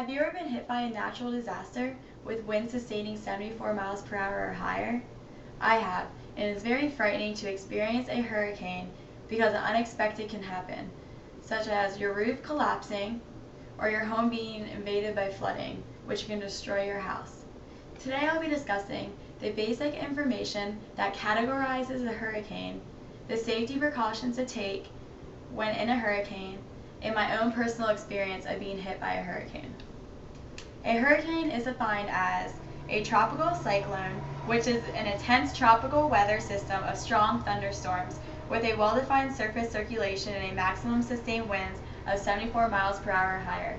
Have you ever been hit by a natural disaster with winds sustaining 74 miles per hour or higher? I have, and it is very frightening to experience a hurricane because the unexpected can happen, such as your roof collapsing or your home being invaded by flooding, which can destroy your house. Today I'll be discussing the basic information that categorizes a hurricane, the safety precautions to take when in a hurricane, and my own personal experience of being hit by a hurricane. A hurricane is defined as a tropical cyclone, which is an intense tropical weather system of strong thunderstorms with a well-defined surface circulation and a maximum sustained winds of 74 miles per hour or higher.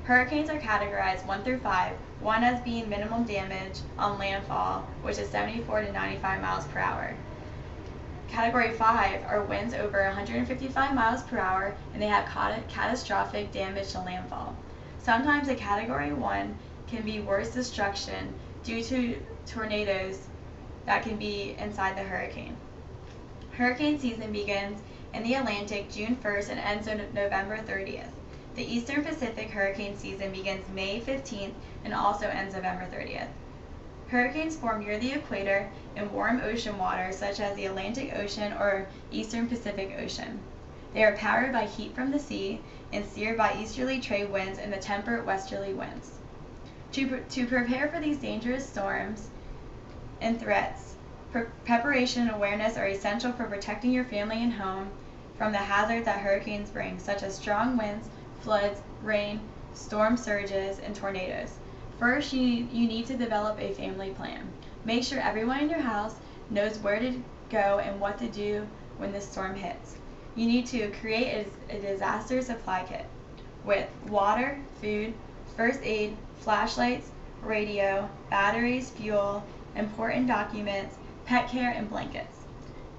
Hurricanes are categorized 1 through 5, 1 as being minimum damage on landfall, which is 74 to 95 miles per hour. Category 5 are winds over 155 miles per hour and they have catastrophic damage to landfall. Sometimes a Category 1 can be worse destruction due to tornadoes that can be inside the hurricane. Hurricane season begins in the Atlantic June 1st and ends on November 30th. The Eastern Pacific hurricane season begins May 15th and also ends November 30th. Hurricanes form near the equator in warm ocean waters such as the Atlantic Ocean or Eastern Pacific Ocean. They are powered by heat from the sea and steered by easterly trade winds and the temperate westerly winds. To prepare for these dangerous storms and threats, preparation and awareness are essential for protecting your family and home from the hazards that hurricanes bring, such as strong winds, floods, rain, storm surges, and tornadoes. First, you need to develop a family plan. Make sure everyone in your house knows where to go and what to do when the storm hits. You need to create a disaster supply kit with water, food, first aid, flashlights, radio, batteries, fuel, important documents, pet care, and blankets.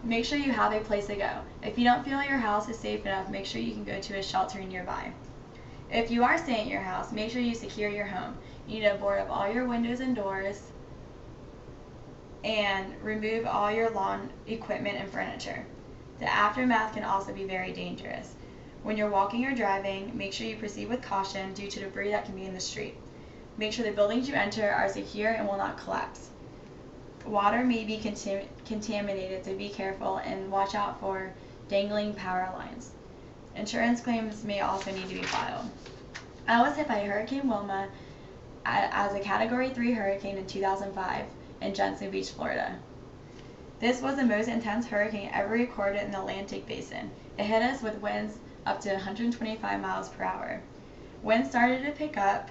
Make sure you have a place to go. If you don't feel your house is safe enough, make sure you can go to a shelter nearby. If you are staying at your house, make sure you secure your home. You need to board up all your windows and doors and remove all your lawn equipment and furniture. The aftermath can also be very dangerous. When you're walking or driving, make sure you proceed with caution due to debris that can be in the street. Make sure the buildings you enter are secure and will not collapse. Water may be contaminated, so be careful and watch out for dangling power lines. Insurance claims may also need to be filed. I was hit by Hurricane Wilma as a Category 3 hurricane in 2005 in Jensen Beach, Florida. This was the most intense hurricane ever recorded in the Atlantic Basin. It hit us with winds up to 125 miles per hour. Winds started to pick up,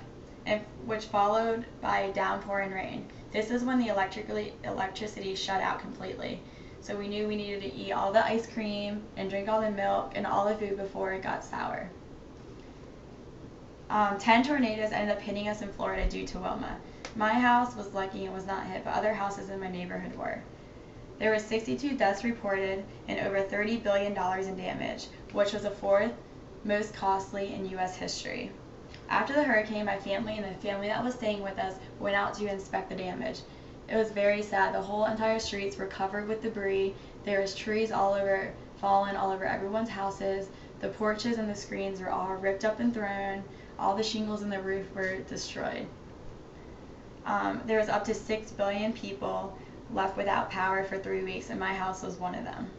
which followed by downpour and rain. This is when the electricity shut out completely. So we knew we needed to eat all the ice cream and drink all the milk and all the food before it got sour. 10 tornadoes ended up hitting us in Florida due to Wilma. My house was lucky and was not hit, but other houses in my neighborhood were. There were 62 deaths reported and over $30 billion in damage, which was the fourth most costly in U.S. history. After the hurricane, my family and the family that was staying with us went out to inspect the damage. It was very sad. The whole entire streets were covered with debris. There was trees all over, fallen all over everyone's houses. The porches and the screens were all ripped up and thrown. All the shingles in the roof were destroyed. There was up to 6 billion people left without power for 3 weeks, and my house was one of them.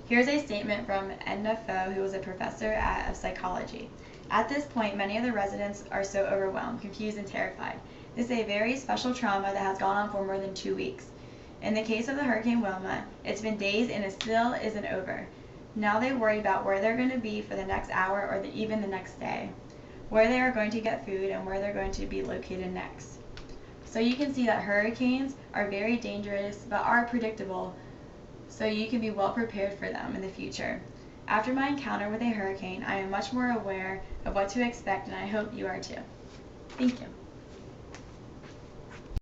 Here's a statement from Edna Foe, who was a professor of psychology. At this point, many of the residents are so overwhelmed, confused, and terrified. This is a very special trauma that has gone on for more than 2 weeks. In the case of the Hurricane Wilma, it's been days and it still isn't over. Now they worry about where they're going to be for the next hour or even the next day, where they are going to get food, and where they're going to be located next. So you can see that hurricanes are very dangerous but are predictable, so you can be well prepared for them in the future. After my encounter with a hurricane, I am much more aware of what to expect, and I hope you are too. Thank you.